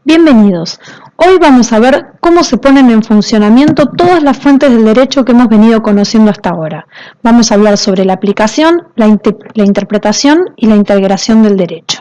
Bienvenidos. Hoy vamos a ver cómo se ponen en funcionamiento todas las fuentes del derecho que hemos venido conociendo hasta ahora. Vamos a hablar sobre la aplicación, la interpretación y la integración del derecho.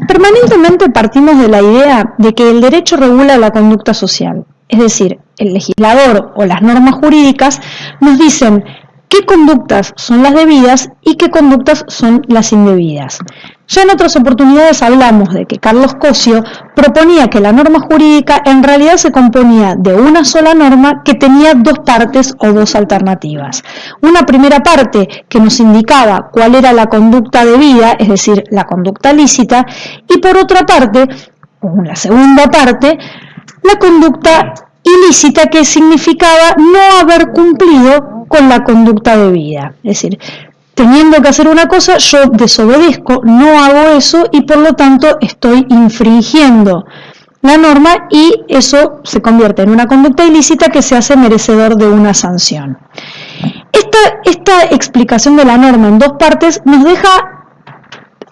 Permanentemente partimos de la idea de que el derecho regula la conducta social, es decir, el legislador o las normas jurídicas nos dicen qué conductas son las debidas y qué conductas son las indebidas. Ya en otras oportunidades hablamos de que Carlos Cosio proponía que la norma jurídica en realidad se componía de una sola norma que tenía dos partes o dos alternativas. Una primera parte que nos indicaba cuál era la conducta debida, es decir, la conducta lícita, y por otra parte, o la segunda parte, la conducta ilícita, que significaba no haber cumplido con la conducta debida. Es decir, teniendo que hacer una cosa, yo desobedezco, no hago eso y por lo tanto estoy infringiendo la norma y eso se convierte en una conducta ilícita que se hace merecedor de una sanción. Esta explicación de la norma en dos partes nos deja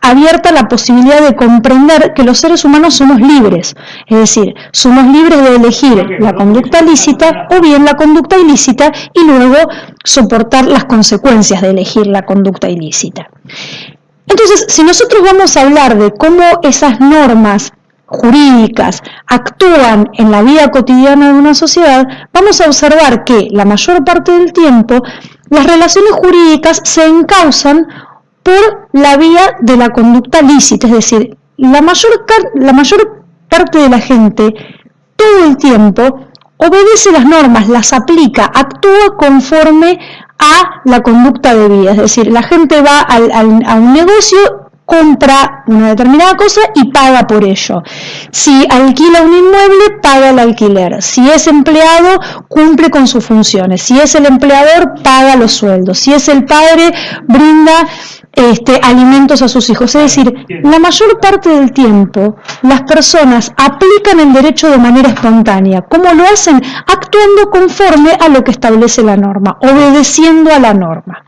abierta la posibilidad de comprender que los seres humanos somos libres, es decir, somos libres de elegir la conducta lícita o bien la conducta ilícita y luego soportar las consecuencias de elegir la conducta ilícita. Entonces, si nosotros vamos a hablar de cómo esas normas jurídicas actúan en la vida cotidiana de una sociedad, vamos a observar que la mayor parte del tiempo las relaciones jurídicas se encauzan por la vía de la conducta lícita, es decir, la mayor parte de la gente todo el tiempo obedece las normas, las aplica, actúa conforme a la conducta debida, es decir, la gente va a un negocio, compra una determinada cosa y paga por ello. Si alquila un inmueble, paga el alquiler. Si es empleado, cumple con sus funciones. Si es el empleador, paga los sueldos. Si es el padre, brinda alimentos a sus hijos. Es decir, la mayor parte del tiempo las personas aplican el derecho de manera espontánea. ¿Cómo lo hacen? Actuando conforme a lo que establece la norma, obedeciendo a la norma.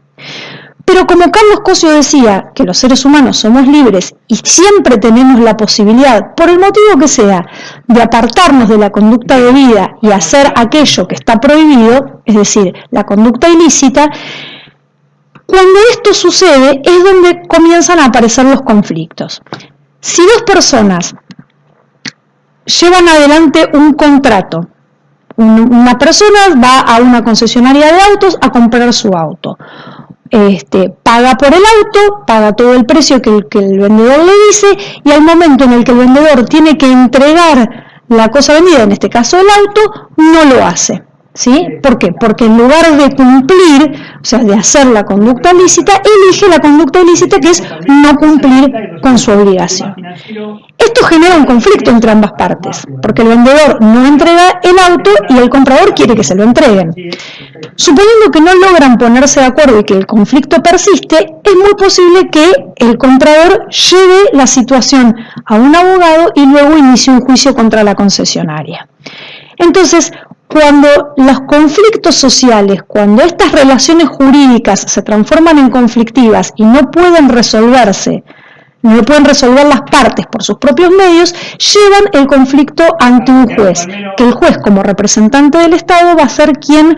Pero como Carlos Cosio decía que los seres humanos somos libres y siempre tenemos la posibilidad, por el motivo que sea, de apartarnos de la conducta debida y hacer aquello que está prohibido, es decir, la conducta ilícita, cuando esto sucede es donde comienzan a aparecer los conflictos. Si dos personas llevan adelante un contrato, una persona va a una concesionaria de autos a comprar su auto, paga por el auto, paga todo el precio que el vendedor le dice y al momento en el que el vendedor tiene que entregar la cosa vendida, en este caso el auto, no lo hace. ¿Sí? ¿Por qué? Porque en lugar de cumplir, o sea, de hacer la conducta lícita, elige la conducta ilícita, que es no cumplir con su obligación. Esto genera un conflicto entre ambas partes, porque el vendedor no entrega el auto y el comprador quiere que se lo entreguen. Suponiendo que no logran ponerse de acuerdo y que el conflicto persiste, es muy posible que el comprador lleve la situación a un abogado y luego inicie un juicio contra la concesionaria. Entonces, cuando los conflictos sociales, cuando estas relaciones jurídicas se transforman en conflictivas y no pueden resolverse, no pueden resolver las partes por sus propios medios, llevan el conflicto ante un juez, que el juez como representante del Estado va a ser quien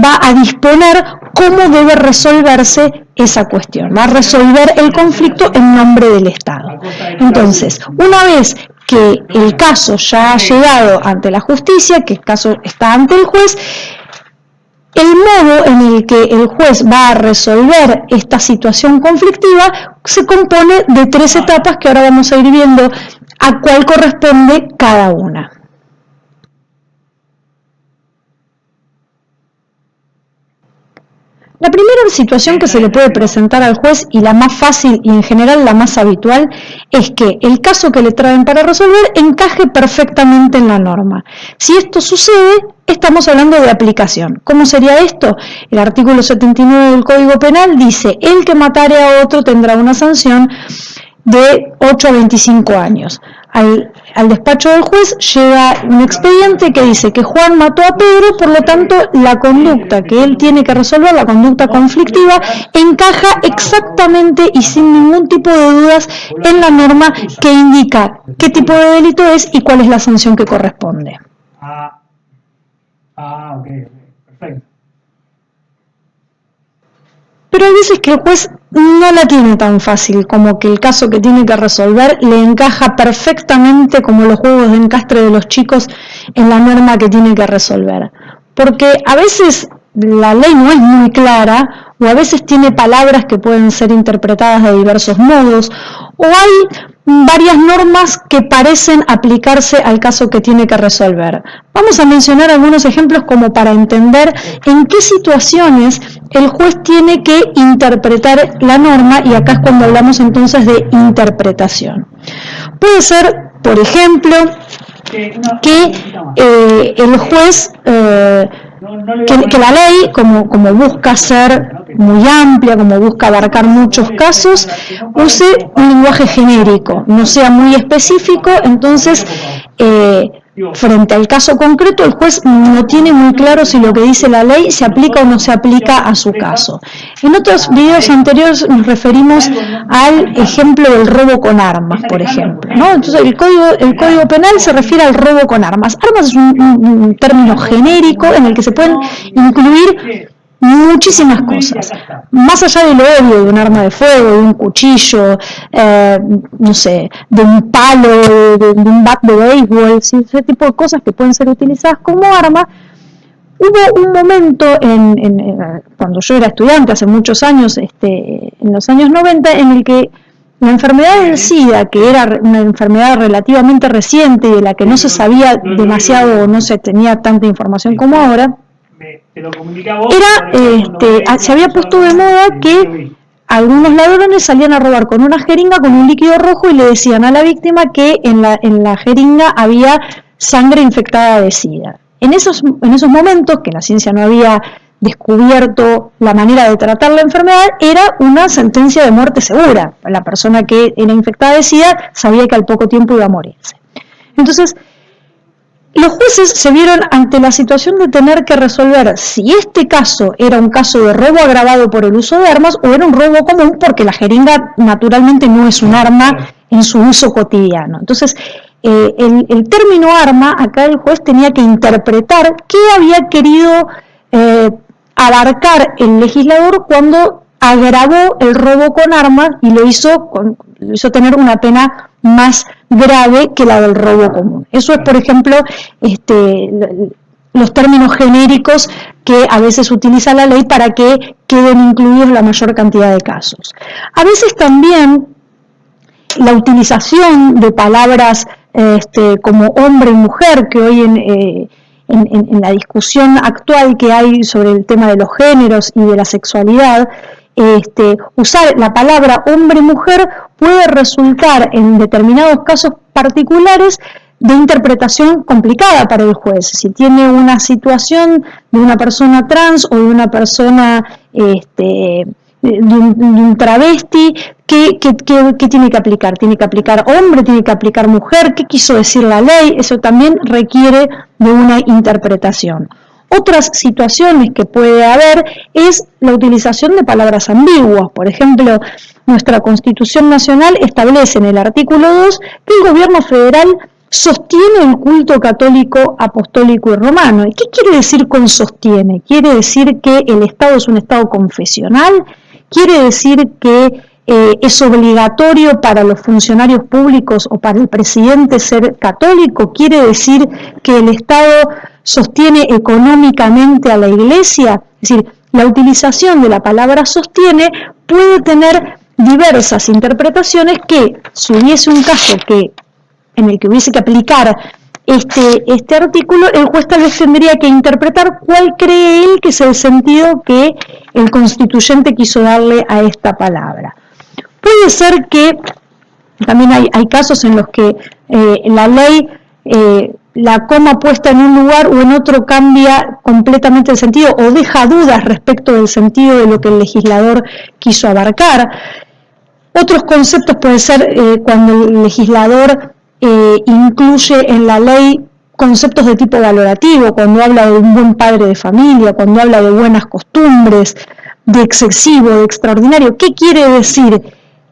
va a disponer cómo debe resolverse esa cuestión, va a resolver el conflicto en nombre del Estado. Entonces, una vez que el caso ya ha llegado ante la justicia, que el caso está ante el juez, el modo en el que el juez va a resolver esta situación conflictiva se compone de 3 etapas que ahora vamos a ir viendo a cuál corresponde cada una. La primera situación que se le puede presentar al juez, y la más fácil y en general la más habitual, es que el caso que le traen para resolver encaje perfectamente en la norma. Si esto sucede, estamos hablando de aplicación. ¿Cómo sería esto? El artículo 79 del Código Penal dice: el que matare a otro tendrá una sanción de 8 a 25 años. al despacho del juez llega un expediente que dice que Juan mató a Pedro, por lo tanto la conducta que él tiene que resolver, la conducta conflictiva, encaja exactamente y sin ningún tipo de dudas en la norma que indica qué tipo de delito es y cuál es la sanción que corresponde. Ok, perfecto. Pero hay veces que el juez no la tiene tan fácil, como que el caso que tiene que resolver le encaja perfectamente como los juegos de encastre de los chicos en la norma que tiene que resolver. Porque a veces la ley no es muy clara, o a veces tiene palabras que pueden ser interpretadas de diversos modos, o hay varias normas que parecen aplicarse al caso que tiene que resolver. Vamos a mencionar algunos ejemplos como para entender en qué situaciones el juez tiene que interpretar la norma, y acá es cuando hablamos entonces de interpretación. Puede ser, por ejemplo, que el juez, que la ley, como busca ser muy amplia, como busca abarcar muchos casos, use un lenguaje genérico, no sea muy específico, entonces frente al caso concreto el juez no tiene muy claro si lo que dice la ley se aplica o no se aplica a su caso. En otros videos anteriores nos referimos al ejemplo del robo con armas, por ejemplo, ¿no? Entonces el código penal se refiere al robo con armas. Armas es un término genérico en el que se pueden incluir muchísimas cosas, más allá de lo obvio de un arma de fuego, de un cuchillo, no sé, de un palo, de un bat de béisbol, ese tipo de cosas que pueden ser utilizadas como arma. Hubo un momento cuando yo era estudiante, hace muchos años, en los años 90, en el que la enfermedad del SIDA, que era una enfermedad relativamente reciente y de la que no se sabía demasiado o no se tenía tanta información como ahora, se había puesto de moda que algunos ladrones salían a robar con una jeringa con un líquido rojo y le decían a la víctima que en la jeringa había sangre infectada de SIDA. En esos momentos, que la ciencia no había descubierto la manera de tratar la enfermedad, era una sentencia de muerte segura. La persona que era infectada de SIDA sabía que al poco tiempo iba a morirse. Entonces, los jueces se vieron ante la situación de tener que resolver si este caso era un caso de robo agravado por el uso de armas o era un robo común, porque la jeringa naturalmente no es un arma en su uso cotidiano. Entonces, el término arma, acá el juez tenía que interpretar qué había querido abarcar el legislador cuando agravó el robo con armas y lo hizo tener una pena más grave que la del robo común. Eso es, por ejemplo, los términos genéricos que a veces utiliza la ley para que queden incluidos la mayor cantidad de casos. A veces también la utilización de palabras como hombre y mujer, que hoy en la discusión actual que hay sobre el tema de los géneros y de la sexualidad, usar la palabra hombre y mujer puede resultar en determinados casos particulares de interpretación complicada para el juez. Si tiene una situación de una persona trans o de una persona de un travesti, ¿qué tiene que aplicar? ¿Tiene que aplicar hombre? ¿Tiene que aplicar mujer? ¿Qué quiso decir la ley? Eso también requiere de una interpretación. Otras situaciones que puede haber es la utilización de palabras ambiguas. Por ejemplo, nuestra Constitución Nacional establece en el artículo 2 que el gobierno federal sostiene el culto católico, apostólico y romano. ¿Y qué quiere decir con sostiene? ¿Quiere decir que el Estado es un Estado confesional? ¿Quiere decir que es obligatorio para los funcionarios públicos o para el presidente ser católico? ¿Quiere decir que el Estado sostiene económicamente a la Iglesia? Es decir, la utilización de la palabra sostiene puede tener diversas interpretaciones que, si hubiese un caso en el que hubiese que aplicar este artículo, el juez tal vez tendría que interpretar cuál cree él que es el sentido que el constituyente quiso darle a esta palabra. Puede ser que también hay casos en los que la ley, la coma puesta en un lugar o en otro cambia completamente el sentido o deja dudas respecto del sentido de lo que el legislador quiso abarcar. Otros conceptos pueden ser cuando el legislador incluye en la ley conceptos de tipo valorativo, cuando habla de un buen padre de familia, cuando habla de buenas costumbres, de excesivo, de extraordinario. ¿Qué quiere decir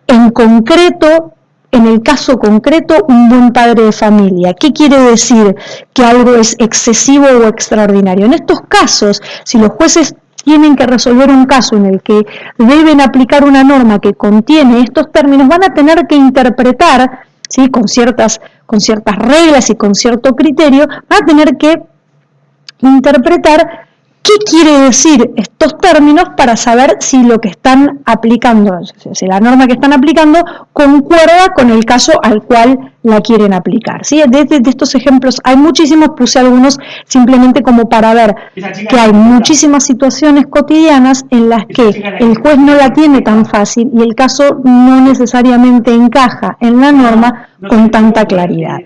en concreto, en el caso concreto, un buen padre de familia? ¿Qué quiere decir que algo es excesivo o extraordinario? En estos casos, si los jueces tienen que resolver un caso en el que deben aplicar una norma que contiene estos términos, van a tener que interpretar, ¿sí?, con ciertas reglas y con cierto criterio, van a tener que interpretar qué quiere decir estos términos para saber si lo que están aplicando, si la norma que están aplicando concuerda con el caso al cual la quieren aplicar, ¿sí? De estos ejemplos hay muchísimos, puse algunos simplemente como para ver que hay muchísimas situaciones cotidianas en las que el juez no la tiene tan fácil y el caso no necesariamente encaja en la norma con tanta claridad.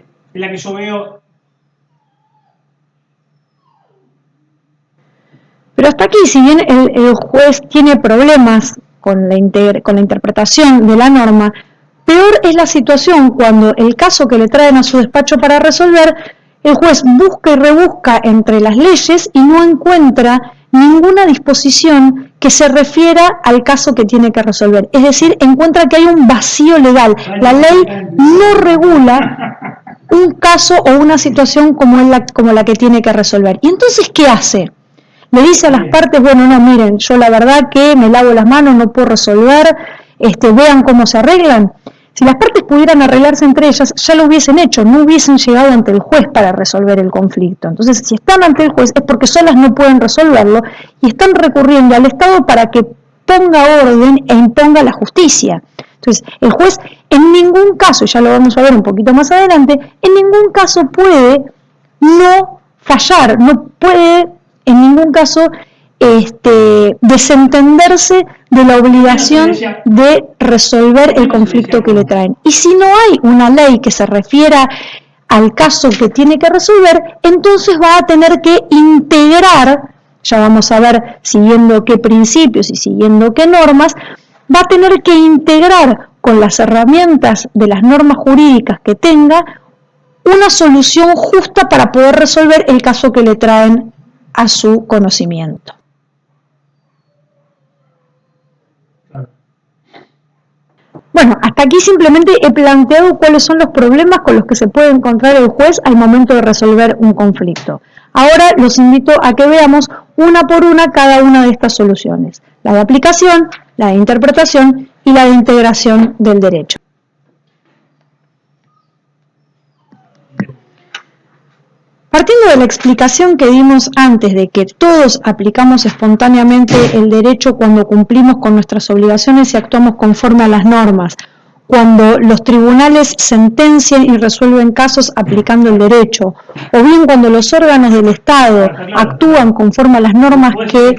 Pero hasta aquí, si bien el juez tiene problemas con la interpretación de la norma, peor es la situación cuando el caso que le traen a su despacho para resolver, el juez busca y rebusca entre las leyes y no encuentra ninguna disposición que se refiera al caso que tiene que resolver. Es decir, encuentra que hay un vacío legal. La ley no regula un caso o una situación como la que tiene que resolver. ¿Y entonces qué hace? Le dice a las partes, bueno, no, miren, yo la verdad que me lavo las manos, no puedo resolver, vean cómo se arreglan. Si las partes pudieran arreglarse entre ellas, ya lo hubiesen hecho, no hubiesen llegado ante el juez para resolver el conflicto. Entonces, si están ante el juez es porque solas no pueden resolverlo y están recurriendo al Estado para que ponga orden e imponga la justicia. Entonces, el juez en ningún caso, y ya lo vamos a ver un poquito más adelante, en ningún caso puede no fallar, no puede en ningún caso desentenderse de la obligación de resolver el conflicto que le traen. Y si no hay una ley que se refiera al caso que tiene que resolver, entonces va a tener que integrar, ya vamos a ver siguiendo qué principios y siguiendo qué normas, va a tener que integrar con las herramientas de las normas jurídicas que tenga una solución justa para poder resolver el caso que le traen a su conocimiento. Bueno, hasta aquí simplemente he planteado cuáles son los problemas con los que se puede encontrar el juez al momento de resolver un conflicto. Ahora los invito a que veamos una por una cada una de estas soluciones: la de aplicación, la de interpretación y la de integración del derecho. Partiendo de la explicación que dimos antes de que todos aplicamos espontáneamente el derecho cuando cumplimos con nuestras obligaciones y actuamos conforme a las normas, cuando los tribunales sentencian y resuelven casos aplicando el derecho, o bien cuando los órganos del Estado actúan conforme a las normas que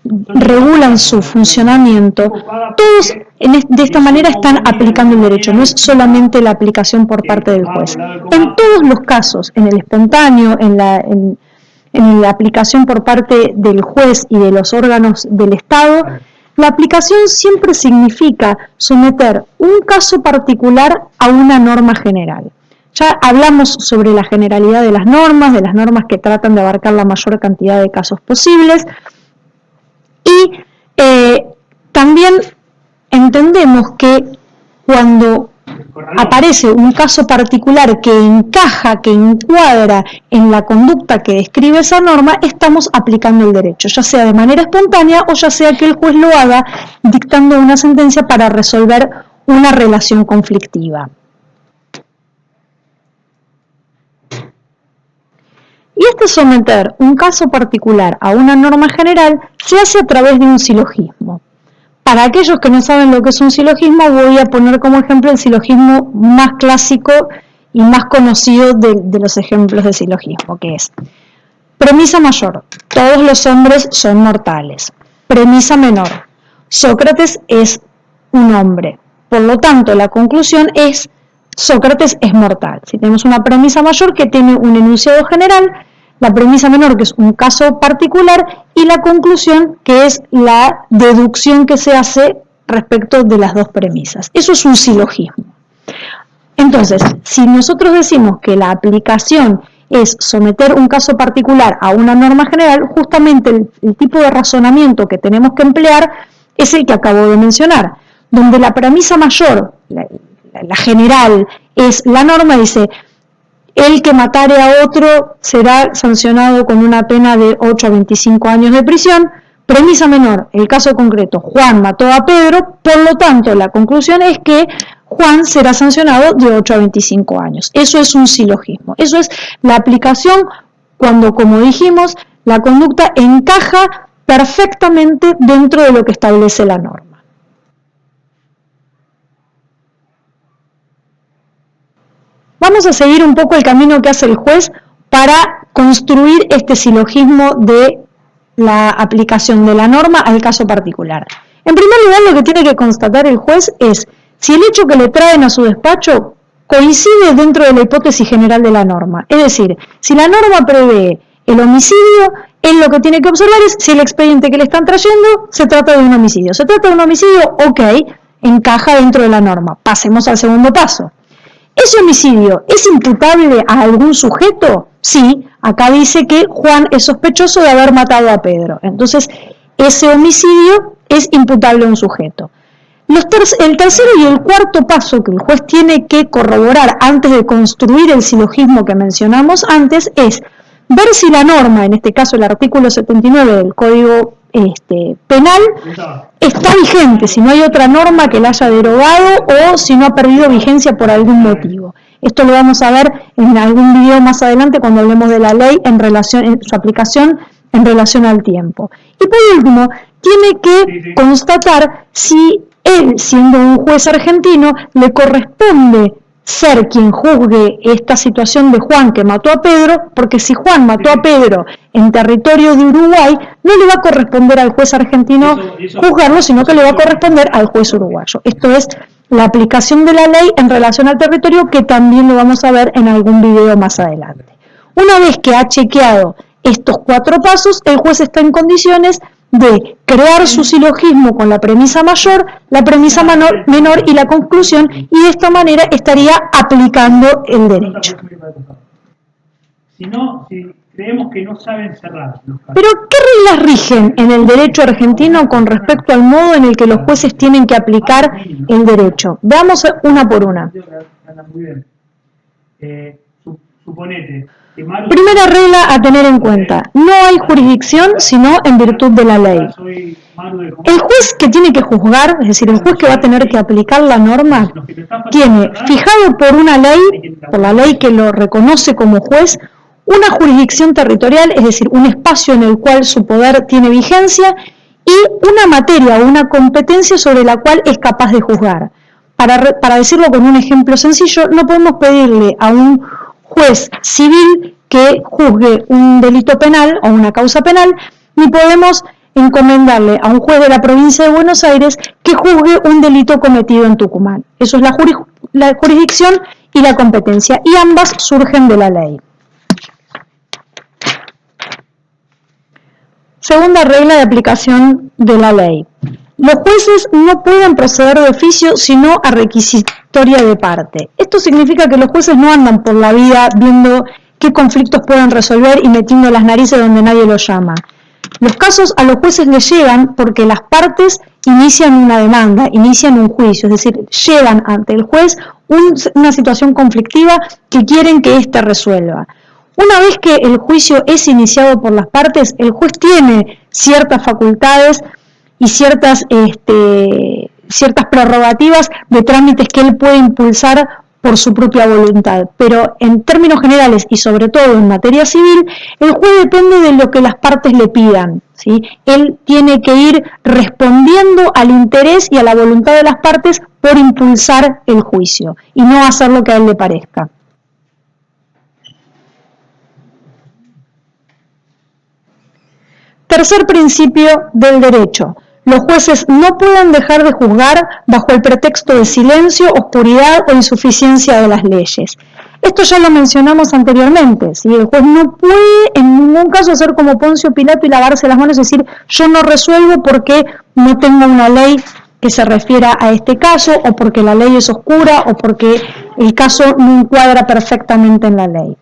regulan su funcionamiento, todos de esta manera están aplicando el derecho, no es solamente la aplicación por parte del juez. En todos los casos, en el espontáneo, en la aplicación por parte del juez y de los órganos del Estado, la aplicación siempre significa someter un caso particular a una norma general. Ya hablamos sobre la generalidad de las normas que tratan de abarcar la mayor cantidad de casos posibles, y también entendemos que cuando aparece un caso particular que encaja, que encuadra en la conducta que describe esa norma, estamos aplicando el derecho, ya sea de manera espontánea o ya sea que el juez lo haga dictando una sentencia para resolver una relación conflictiva. Y someter un caso particular a una norma general se hace a través de un silogismo. Para aquellos que no saben lo que es un silogismo, voy a poner como ejemplo el silogismo más clásico y más conocido de los ejemplos de silogismo, que es: premisa mayor, todos los hombres son mortales. Premisa menor, Sócrates es un hombre. Por lo tanto, la conclusión es: Sócrates es mortal. Si tenemos una premisa mayor que tiene un enunciado general, la premisa menor, que es un caso particular, y la conclusión, que es la deducción que se hace respecto de las dos premisas. Eso es un silogismo. Entonces, si nosotros decimos que la aplicación es someter un caso particular a una norma general, justamente el tipo de razonamiento que tenemos que emplear es el que acabo de mencionar, donde la premisa mayor, la general, es la norma, dice, el que matare a otro será sancionado con una pena de 8 a 25 años de prisión. Premisa menor, el caso concreto, Juan mató a Pedro, por lo tanto la conclusión es que Juan será sancionado de 8 a 25 años. Eso es un silogismo, eso es la aplicación cuando, como dijimos, la conducta encaja perfectamente dentro de lo que establece la norma. Vamos a seguir un poco el camino que hace el juez para construir este silogismo de la aplicación de la norma al caso particular. En primer lugar, lo que tiene que constatar el juez es si el hecho que le traen a su despacho coincide dentro de la hipótesis general de la norma. Es decir, si la norma prevé el homicidio, él lo que tiene que observar es si el expediente que le están trayendo se trata de un homicidio. ¿Se trata de un homicidio? Ok, encaja dentro de la norma. Pasemos al segundo paso. ¿Ese homicidio es imputable a algún sujeto? Sí, acá dice que Juan es sospechoso de haber matado a Pedro. Entonces, ese homicidio es imputable a un sujeto. El tercero y el cuarto paso que el juez tiene que corroborar antes de construir el silogismo que mencionamos antes es ver si la norma, en este caso el artículo 79 del Código Penal, está vigente, si no hay otra norma que la haya derogado o si no ha perdido vigencia por algún motivo. Esto lo vamos a ver en algún video más adelante cuando hablemos de la ley en su aplicación en relación al tiempo. Y por último, tiene que constatar si él, siendo un juez argentino, le corresponde ser quien juzgue esta situación de Juan que mató a Pedro, porque si Juan mató a Pedro en territorio de Uruguay, no le va a corresponder al juez argentino juzgarlo, sino que le va a corresponder al juez uruguayo. Esto es la aplicación de la ley en relación al territorio, que también lo vamos a ver en algún video más adelante. Una vez que ha chequeado estos 4 pasos, el juez está en condiciones de crear su silogismo con la premisa mayor, la premisa menor y la conclusión, y de esta manera estaría aplicando el derecho. Si creemos que no saben cerrar los casos. Pero, ¿qué reglas rigen en el derecho argentino con respecto al modo en el que los jueces tienen que aplicar el derecho? Veamos una por una. Suponete. Primera regla a tener en cuenta, no hay jurisdicción sino en virtud de la ley. El juez que tiene que juzgar, es decir, el juez que va a tener que aplicar la norma, tiene fijado por una ley, por la ley que lo reconoce como juez, una jurisdicción territorial, es decir, un espacio en el cual su poder tiene vigencia, y una materia o una competencia sobre la cual es capaz de juzgar. Para decirlo con un ejemplo sencillo, no podemos pedirle a un juez civil que juzgue un delito penal o una causa penal, ni podemos encomendarle a un juez de la provincia de Buenos Aires que juzgue un delito cometido en Tucumán. Eso es la jurisdicción y la competencia, y ambas surgen de la ley. Segunda regla de aplicación de la ley. Los jueces no pueden proceder de oficio sino a requisitoria de parte. Esto significa que los jueces no andan por la vida viendo qué conflictos pueden resolver y metiendo las narices donde nadie los llama. Los casos a los jueces les llegan porque las partes inician una demanda, inician un juicio, es decir, llevan ante el juez una situación conflictiva que quieren que éste resuelva. Una vez que el juicio es iniciado por las partes, el juez tiene ciertas facultades y ciertas prerrogativas de trámites que él puede impulsar por su propia voluntad. Pero en términos generales y sobre todo en materia civil, el juez depende de lo que las partes le pidan, ¿sí? Él tiene que ir respondiendo al interés y a la voluntad de las partes por impulsar el juicio y no hacer lo que a él le parezca. Tercer principio del derecho. Los jueces no pueden dejar de juzgar bajo el pretexto de silencio, oscuridad o insuficiencia de las leyes. Esto ya lo mencionamos anteriormente, ¿sí? El juez no puede en ningún caso hacer como Poncio Pilato y lavarse las manos y decir yo no resuelvo porque no tengo una ley que se refiera a este caso, o porque la ley es oscura, o porque el caso no encuadra perfectamente en la ley.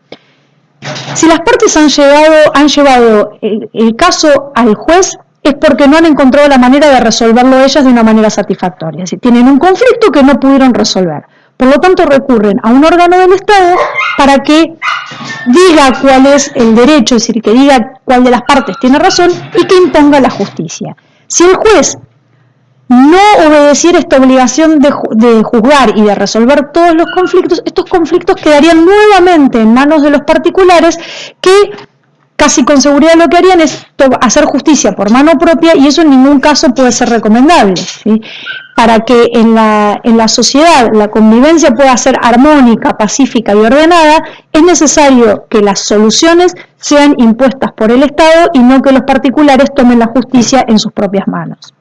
Si las partes han llevado el caso al juez, es porque no han encontrado la manera de resolverlo ellas de una manera satisfactoria. Es decir, tienen un conflicto que no pudieron resolver. Por lo tanto, recurren a un órgano del Estado para que diga cuál es el derecho, es decir, que diga cuál de las partes tiene razón y que imponga la justicia. Si el juez no obedeciera esta obligación de juzgar y de resolver todos los conflictos, estos conflictos quedarían nuevamente en manos de los particulares que casi con seguridad lo que harían es hacer justicia por mano propia, y eso en ningún caso puede ser recomendable, ¿sí? Para que en la sociedad la convivencia pueda ser armónica, pacífica y ordenada, es necesario que las soluciones sean impuestas por el Estado y no que los particulares tomen la justicia en sus propias manos.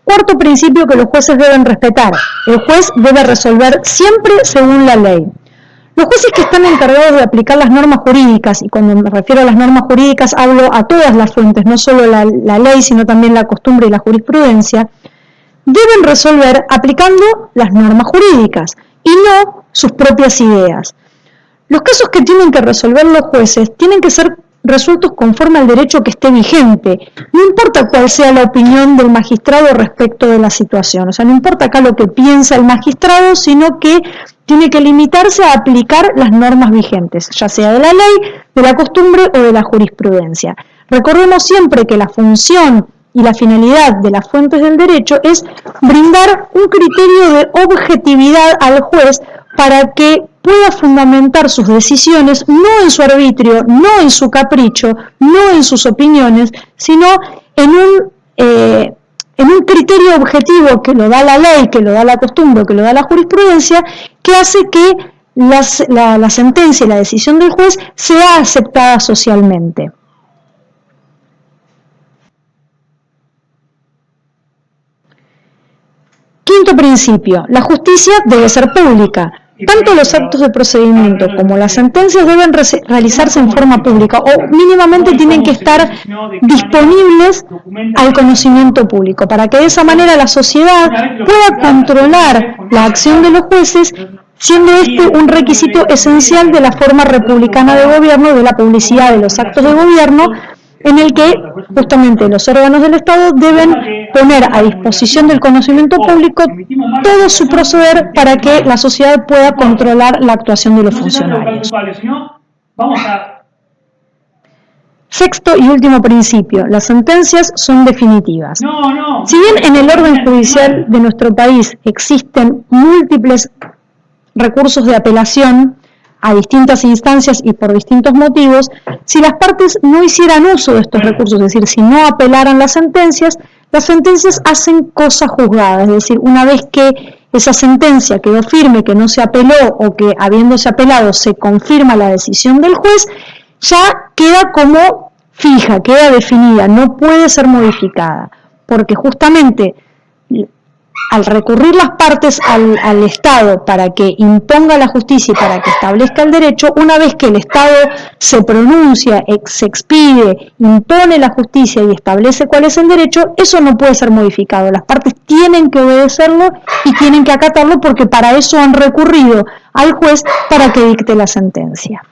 Cuarto principio que los jueces deben respetar: el juez debe resolver siempre según la ley. Los jueces que están encargados de aplicar las normas jurídicas, y cuando me refiero a las normas jurídicas hablo a todas las fuentes, no solo la ley, sino también la costumbre y la jurisprudencia, deben resolver aplicando las normas jurídicas y no sus propias ideas. Los casos que tienen que resolver los jueces tienen que ser resueltos conforme al derecho que esté vigente. No importa cuál sea la opinión del magistrado respecto de la situación, o sea, no importa acá lo que piensa el magistrado, sino que tiene que limitarse a aplicar las normas vigentes, ya sea de la ley, de la costumbre o de la jurisprudencia. Recordemos siempre que la función y la finalidad de las fuentes del derecho es brindar un criterio de objetividad al juez para que pueda fundamentar sus decisiones no en su arbitrio, no en su capricho, no en sus opiniones, sino en un criterio objetivo que lo da la ley, que lo da la costumbre, que lo da la jurisprudencia, que hace que la sentencia y la decisión del juez sea aceptada socialmente. Quinto principio: la justicia debe ser pública. Tanto los actos de procedimiento como las sentencias deben realizarse en forma pública o mínimamente tienen que estar disponibles al conocimiento público, para que de esa manera la sociedad pueda controlar la acción de los jueces, siendo este un requisito esencial de la forma republicana de gobierno, de la publicidad de los actos de gobierno, en el que justamente los órganos del Estado deben poner a disposición del conocimiento público todo su proceder para que la sociedad pueda controlar la actuación de los funcionarios. Sexto y último principio: las sentencias son definitivas. Si bien en el orden judicial de nuestro país existen múltiples recursos de apelación a distintas instancias y por distintos motivos, si las partes no hicieran uso de estos recursos, es decir, si no apelaran las sentencias hacen cosa juzgada, es decir, una vez que esa sentencia quedó firme, que no se apeló o que habiéndose apelado se confirma la decisión del juez, ya queda como fija, queda definida, no puede ser modificada, porque justamente al recurrir las partes al Estado para que imponga la justicia y para que establezca el derecho, una vez que el Estado se pronuncia, se expide, impone la justicia y establece cuál es el derecho, eso no puede ser modificado. Las partes tienen que obedecerlo y tienen que acatarlo, porque para eso han recurrido al juez para que dicte la sentencia.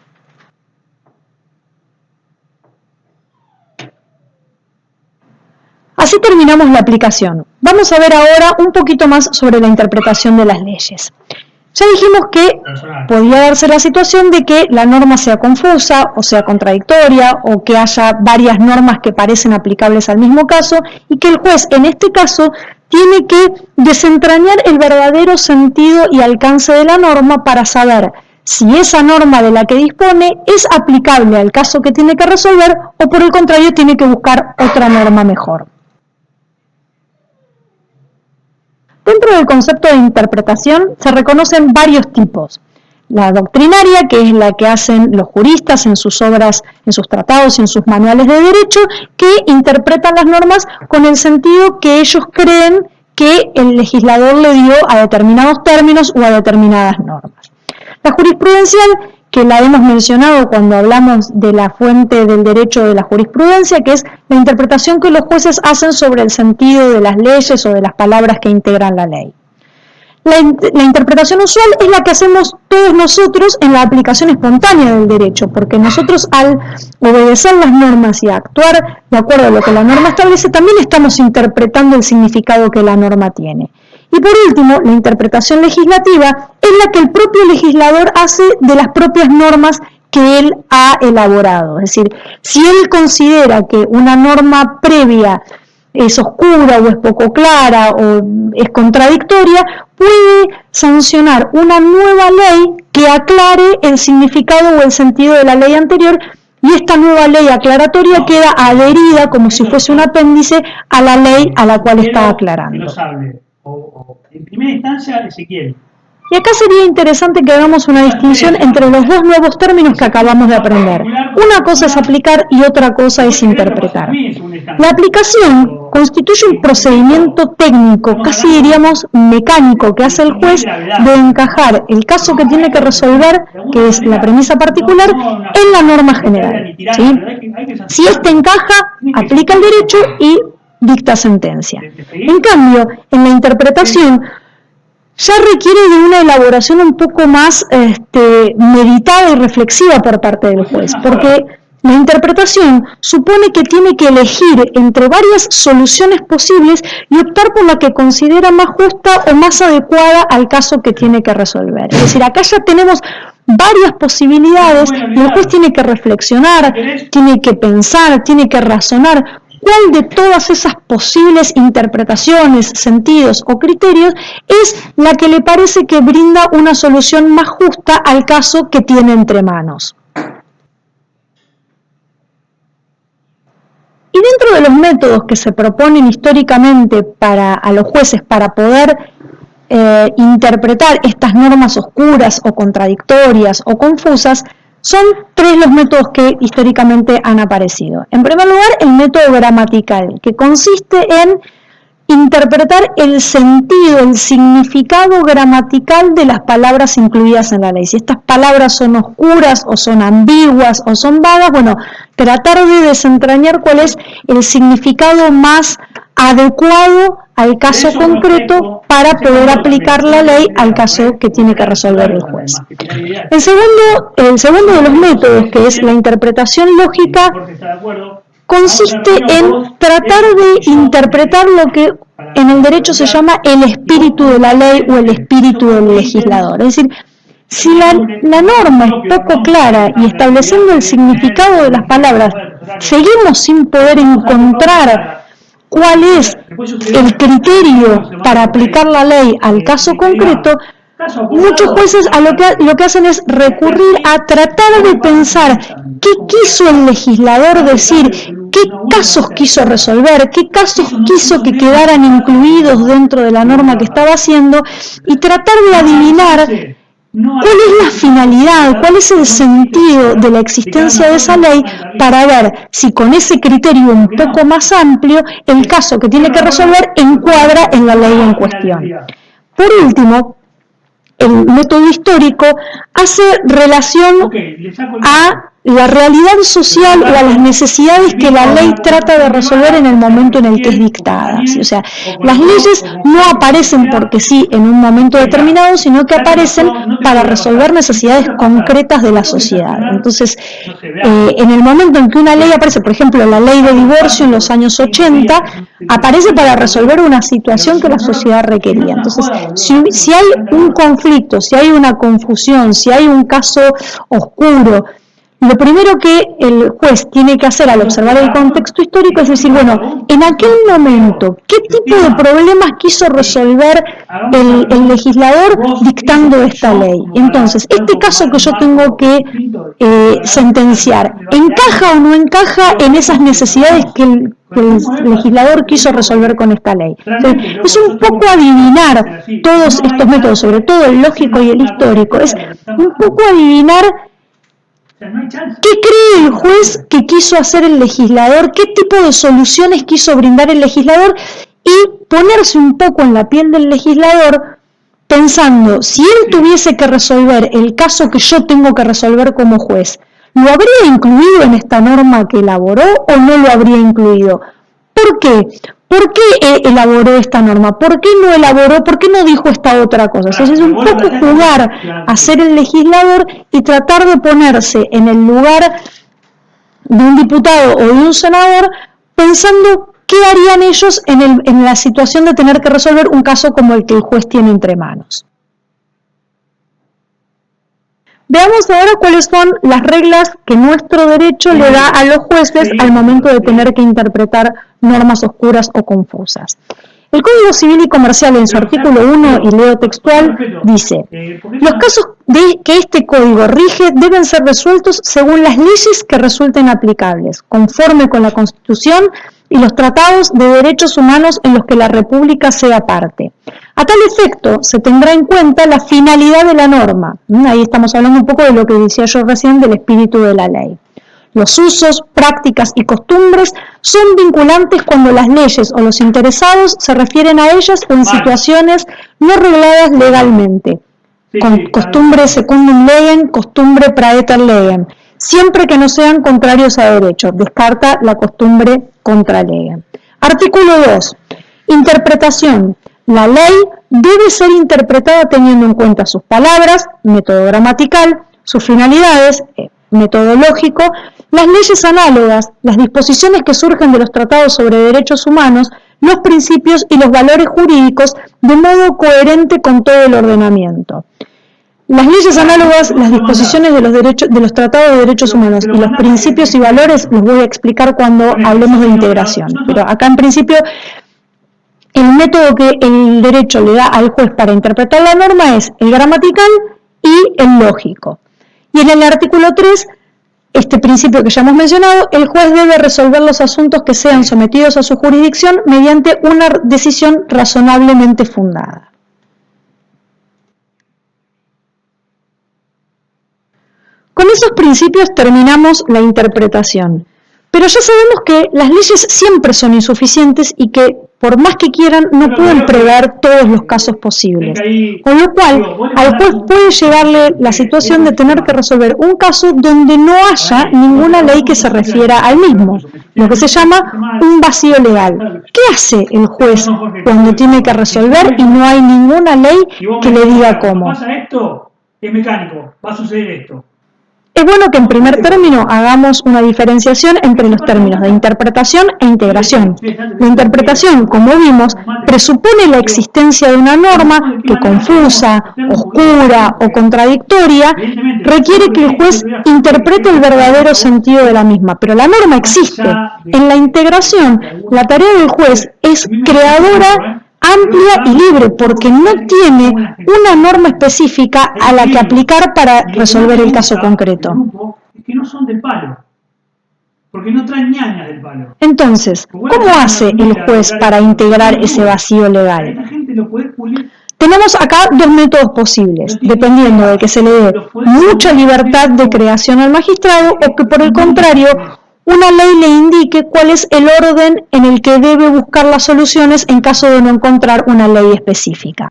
Así terminamos la aplicación. Vamos a ver ahora un poquito más sobre la interpretación de las leyes. Ya dijimos que podía darse la situación de que la norma sea confusa o sea contradictoria, o que haya varias normas que parecen aplicables al mismo caso, y que el juez en este caso tiene que desentrañar el verdadero sentido y alcance de la norma para saber si esa norma de la que dispone es aplicable al caso que tiene que resolver, o por el contrario tiene que buscar otra norma mejor. Dentro del concepto de interpretación se reconocen varios tipos. La doctrinaria, que es la que hacen los juristas en sus obras, en sus tratados y en sus manuales de derecho, que interpretan las normas con el sentido que ellos creen que el legislador le dio a determinados términos o a determinadas normas. La jurisprudencial, que la hemos mencionado cuando hablamos de la fuente del derecho de la jurisprudencia, que es la interpretación que los jueces hacen sobre el sentido de las leyes o de las palabras que integran la ley. La interpretación usual es la que hacemos todos nosotros en la aplicación espontánea del derecho, porque nosotros al obedecer las normas y actuar de acuerdo a lo que la norma establece, también estamos interpretando el significado que la norma tiene. Y por último, la interpretación legislativa es la que el propio legislador hace de las propias normas que él ha elaborado. Es decir, si él considera que una norma previa es oscura o es poco clara o es contradictoria, puede sancionar una nueva ley que aclare el significado o el sentido de la ley anterior, y esta nueva ley aclaratoria queda adherida como si fuese un apéndice a la ley a la cual está aclarando. En primera instancia, Ezequiel. Y acá sería interesante que hagamos una distinción entre los dos nuevos términos que acabamos de aprender. Una cosa es aplicar y otra cosa es interpretar. La aplicación constituye un procedimiento técnico, casi diríamos mecánico, que hace el juez de encajar el caso que tiene que resolver, que es la premisa particular, en la norma general, ¿sí? Si éste encaja, aplica el derecho y dicta sentencia. En cambio, en la interpretación ya requiere de una elaboración un poco más meditada y reflexiva por parte del juez, porque la interpretación supone que tiene que elegir entre varias soluciones posibles y optar por la que considera más justa o más adecuada al caso que tiene que resolver. Es decir, acá ya tenemos varias posibilidades y el juez tiene que reflexionar, tiene que pensar, tiene que razonar cuál de todas esas posibles interpretaciones, sentidos o criterios es la que le parece que brinda una solución más justa al caso que tiene entre manos. Y dentro de los métodos que se proponen históricamente a los jueces para poder interpretar estas normas oscuras o contradictorias o confusas, son tres los métodos que históricamente han aparecido. En primer lugar, el método gramatical, que consiste en interpretar el sentido, el significado gramatical de las palabras incluidas en la ley. Si estas palabras son oscuras o son ambiguas o son vagas, bueno, tratar de desentrañar cuál es el significado más adecuado al caso concreto para poder aplicar la ley al caso que tiene que resolver el juez. El segundo de los métodos, que es la interpretación lógica, consiste en tratar de interpretar lo que en el derecho se llama el espíritu de la ley o el espíritu del legislador. Es decir, si la norma es poco clara y estableciendo el significado de las palabras, seguimos sin poder encontrar cuál es el criterio para aplicar la ley al caso concreto, muchos jueces lo que hacen es recurrir a tratar de pensar qué quiso el legislador decir, qué casos quiso resolver, qué casos quiso que quedaran incluidos dentro de la norma que estaba haciendo, y tratar de adivinar cuál es la finalidad, cuál es el sentido de la existencia de esa ley, para ver si con ese criterio un poco más amplio el caso que tiene que resolver encuadra en la ley en cuestión. Por último, el método histórico hace relación a la realidad social o a las necesidades que la ley trata de resolver en el momento en el que es dictada. ¿Sí? O sea, las leyes no aparecen porque sí en un momento determinado, sino que aparecen para resolver necesidades concretas de la sociedad. Entonces, en el momento en que una ley aparece, por ejemplo, la ley de divorcio en los años 80, aparece para resolver una situación que la sociedad requería. Entonces, si hay un conflicto, si hay una confusión, si hay un caso oscuro, lo primero que el juez tiene que hacer al observar el contexto histórico es decir, bueno, en aquel momento, ¿qué tipo de problemas quiso resolver el legislador dictando esta ley? Entonces, este caso que yo tengo que sentenciar, ¿encaja o no encaja en esas necesidades que el legislador quiso resolver con esta ley? Entonces, es un poco adivinar todos estos métodos, sobre todo el lógico y el histórico, es un poco adivinar ¿qué cree el juez que quiso hacer el legislador? ¿Qué tipo de soluciones quiso brindar el legislador? Y ponerse un poco en la piel del legislador pensando, si él tuviese que resolver el caso que yo tengo que resolver como juez, ¿lo habría incluido en esta norma que elaboró o no lo habría incluido? ¿Por qué? ¿por qué elaboró esta norma? ¿Por qué no elaboró? ¿Por qué no dijo esta otra cosa? Entonces es un poco jugar a ser el legislador y tratar de ponerse en el lugar de un diputado o de un senador pensando qué harían ellos en la situación de tener que resolver un caso como el que el juez tiene entre manos. Veamos ahora cuáles son las reglas que nuestro derecho le da a los jueces al momento de tener que interpretar normas oscuras o confusas. El Código Civil y Comercial en su artículo 1, y leo textual, dice: los casos que este código rige deben ser resueltos según las leyes que resulten aplicables, conforme con la Constitución y los tratados de derechos humanos en los que la República sea parte. A tal efecto, se tendrá en cuenta la finalidad de la norma. Ahí estamos hablando un poco de lo que decía yo recién del espíritu de la ley. Los usos, prácticas y costumbres son vinculantes cuando las leyes o los interesados se refieren a ellas en situaciones no regladas legalmente. Costumbre secundum legem, costumbre praeter legem. Siempre que no sean contrarios a derecho. Descarta la costumbre contra legem. Artículo 2. Interpretación. La ley debe ser interpretada teniendo en cuenta sus palabras, método gramatical, sus finalidades, metodológico, las leyes análogas, las disposiciones que surgen de los tratados sobre derechos humanos, los principios y los valores jurídicos de modo coherente con todo el ordenamiento. Las leyes análogas, las disposiciones de los tratados de derechos humanos y los principios y valores los voy a explicar cuando hablemos de integración. Pero acá en principio el método que el derecho le da al juez para interpretar la norma es el gramatical y el lógico. Y en el artículo 3, este principio que ya hemos mencionado, el juez debe resolver los asuntos que sean sometidos a su jurisdicción mediante una decisión razonablemente fundada. Con esos principios terminamos la interpretación, pero ya sabemos que las leyes siempre son insuficientes y que, por más que quieran, no pueden prever todos los casos posibles, con lo cual al juez puede llegarle la situación de tener que resolver un caso donde no haya ninguna ley que se refiera al mismo, lo que se llama un vacío legal. ¿Qué hace el juez cuando tiene que resolver y no hay ninguna ley que le diga cómo? Pasa esto, es mecánico, va a suceder esto. Es bueno que en primer término hagamos una diferenciación entre los términos de interpretación e integración. La interpretación, como vimos, presupone la existencia de una norma que confusa, oscura o contradictoria requiere que el juez interprete el verdadero sentido de la misma, pero la norma existe. En la integración, la tarea del juez es creadora, amplia y libre, porque no tiene una norma específica a la que aplicar para resolver el caso concreto. Es que no son del palo, porque no traen ñañas del palo. Entonces, ¿cómo hace el juez para integrar ese vacío legal? Tenemos acá dos métodos posibles, dependiendo de que se le dé mucha libertad de creación al magistrado o que por el contrario una ley le indique cuál es el orden en el que debe buscar las soluciones en caso de no encontrar una ley específica.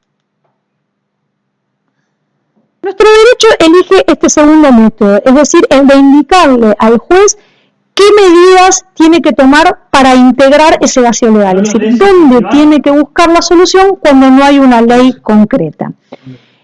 Nuestro derecho elige este segundo método, es decir, el de indicarle al juez qué medidas tiene que tomar para integrar ese vacío legal, es decir, dónde tiene que buscar la solución cuando no hay una ley concreta.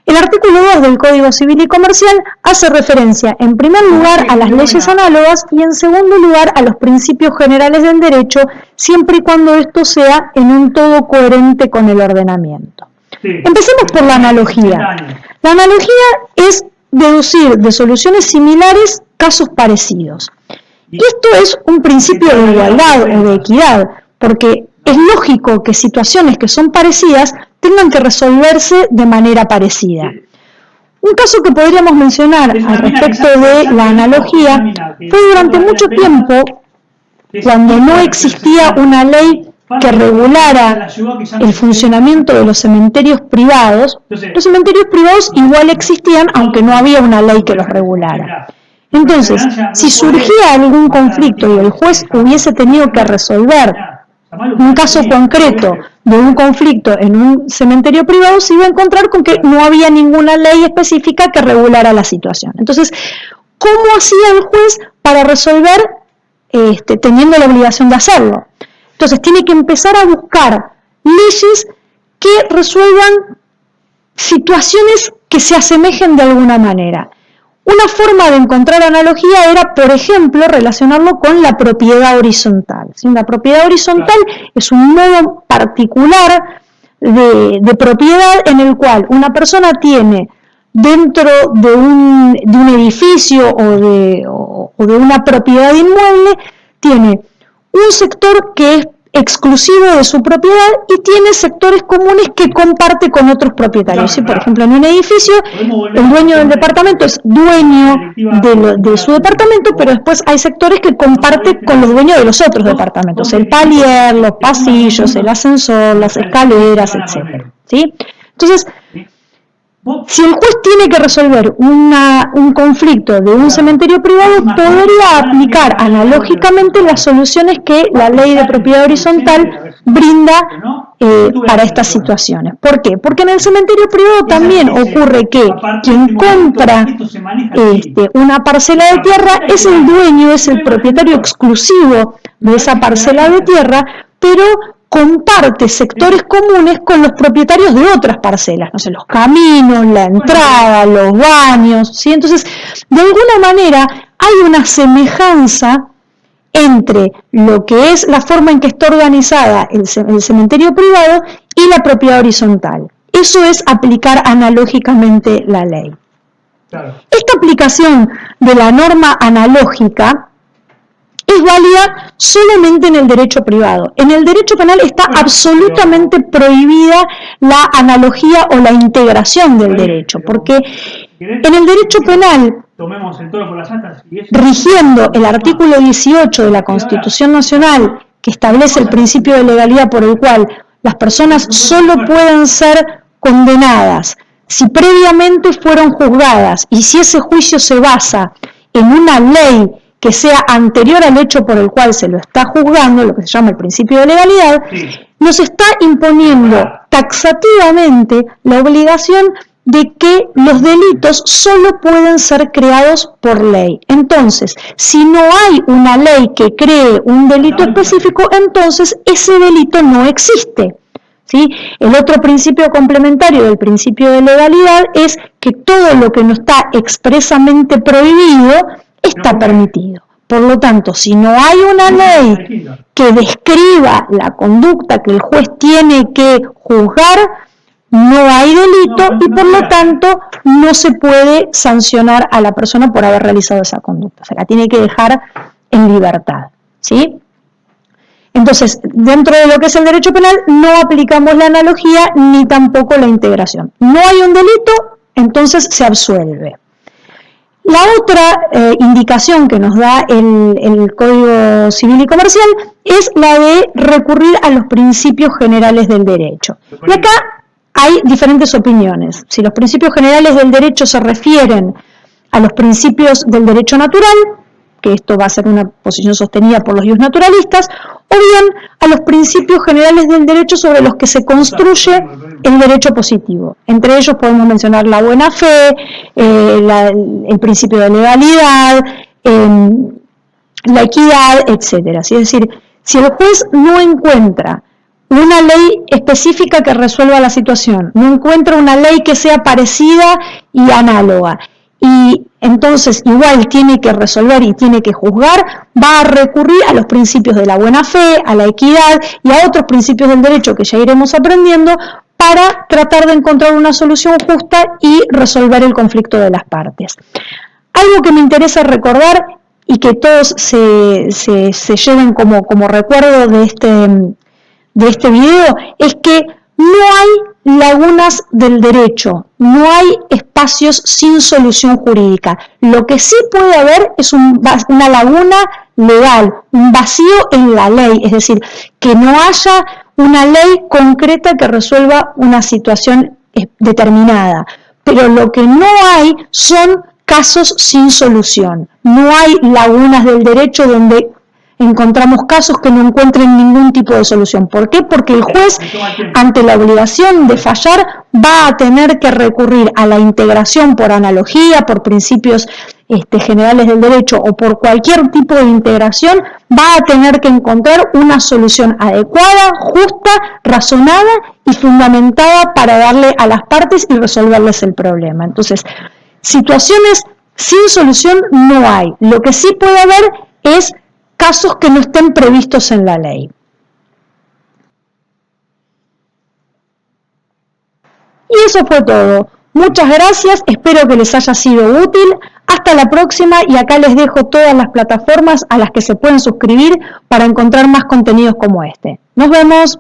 El artículo 2 del Código Civil y Comercial hace referencia, en primer lugar, a las leyes análogas y, en segundo lugar, a los principios generales del derecho, siempre y cuando esto sea en un todo coherente con el ordenamiento. Empecemos por la analogía. La analogía es deducir de soluciones similares casos parecidos. Y esto es un principio de igualdad o de equidad, porque es lógico que situaciones que son parecidas tengan que resolverse de manera parecida. Un caso que podríamos mencionar al respecto de la analogía fue durante mucho tiempo cuando no existía una ley que regulara el funcionamiento de los cementerios privados. Los cementerios privados igual existían aunque no había una ley que los regulara. Entonces, si surgía algún conflicto y el juez hubiese tenido que resolver un caso concreto de un conflicto en un cementerio privado, se iba a encontrar con que no había ninguna ley específica que regulara la situación. Entonces, ¿cómo hacía el juez para resolver teniendo la obligación de hacerlo? Entonces tiene que empezar a buscar leyes que resuelvan situaciones que se asemejen de alguna manera. Una forma de encontrar analogía era, por ejemplo, relacionarlo con la propiedad horizontal. ¿Sí? La propiedad horizontal es un modo particular de propiedad en el cual una persona tiene dentro de un edificio o de una propiedad inmueble, tiene un sector que es exclusivo de su propiedad y tiene sectores comunes que comparte con otros propietarios. ¿Sí? Por ejemplo, en un edificio, el dueño del departamento es dueño de su departamento, pero después hay sectores que comparte con los dueños de los otros departamentos. El palier, los pasillos, el ascensor, las escaleras, etc. ¿Sí? Entonces, si el juez tiene que resolver un conflicto de un cementerio privado, podría aplicar analógicamente las soluciones que la ley de propiedad horizontal brinda para estas situaciones. ¿Por qué? Porque en el cementerio privado también ocurre que quien compra una parcela de tierra es el dueño, es el propietario exclusivo de esa parcela de tierra, pero comparte sectores comunes con los propietarios de otras parcelas, no sé, los caminos, la entrada, los baños, ¿sí? Entonces, de alguna manera hay una semejanza entre lo que es la forma en que está organizada el cementerio privado y la propiedad horizontal. Eso es aplicar analógicamente la ley. Claro. Esta aplicación de la norma analógica es válida solamente en el derecho privado. En el derecho penal está absolutamente prohibida la analogía o la integración del derecho, porque en el derecho penal, rigiendo el artículo 18 de la Constitución Nacional, que establece el principio de legalidad por el cual las personas solo pueden ser condenadas si previamente fueron juzgadas y si ese juicio se basa en una ley que sea anterior al hecho por el cual se lo está juzgando, lo que se llama el principio de legalidad, nos está imponiendo taxativamente la obligación de que los delitos solo pueden ser creados por ley. Entonces, si no hay una ley que cree un delito específico, entonces ese delito no existe. ¿Sí? El otro principio complementario del principio de legalidad es que todo lo que no está expresamente prohibido está permitido. Por lo tanto, si no hay una ley que describa la conducta que el juez tiene que juzgar, no hay delito y por lo tanto no se puede sancionar a la persona por haber realizado esa conducta. Se la tiene que dejar en libertad. ¿Sí? Entonces, dentro de lo que es el derecho penal, no aplicamos la analogía ni tampoco la integración. No hay un delito, entonces se absuelve. La otra indicación que nos da el Código Civil y Comercial es la de recurrir a los principios generales del derecho. Y acá hay diferentes opiniones. Si los principios generales del derecho se refieren a los principios del derecho natural, que esto va a ser una posición sostenida por los naturalistas, o bien a los principios generales del derecho sobre los que se construye el derecho positivo. Entre ellos podemos mencionar la buena fe, el principio de legalidad, la equidad, etc. Es decir, si el juez no encuentra una ley específica que resuelva la situación, no encuentra una ley que sea parecida y análoga, y entonces igual tiene que resolver y tiene que juzgar, va a recurrir a los principios de la buena fe, a la equidad y a otros principios del derecho que ya iremos aprendiendo para tratar de encontrar una solución justa y resolver el conflicto de las partes. Algo que me interesa recordar y que todos se lleven como recuerdo de este video es que no hay lagunas del derecho, no hay espacios sin solución jurídica. Lo que sí puede haber es una laguna legal, un vacío en la ley, es decir, que no haya una ley concreta que resuelva una situación determinada. Pero lo que no hay son casos sin solución. No hay lagunas del derecho donde encontramos casos que no encuentren ningún tipo de solución. ¿Por qué? Porque el juez, ante la obligación de fallar, va a tener que recurrir a la integración por analogía, por principios generales del derecho o por cualquier tipo de integración, va a tener que encontrar una solución adecuada, justa, razonada y fundamentada para darle a las partes y resolverles el problema. Entonces, situaciones sin solución no hay. Lo que sí puede haber es casos que no estén previstos en la ley. Y eso fue todo. Muchas gracias, espero que les haya sido útil. Hasta la próxima y acá les dejo todas las plataformas a las que se pueden suscribir para encontrar más contenidos como este. Nos vemos.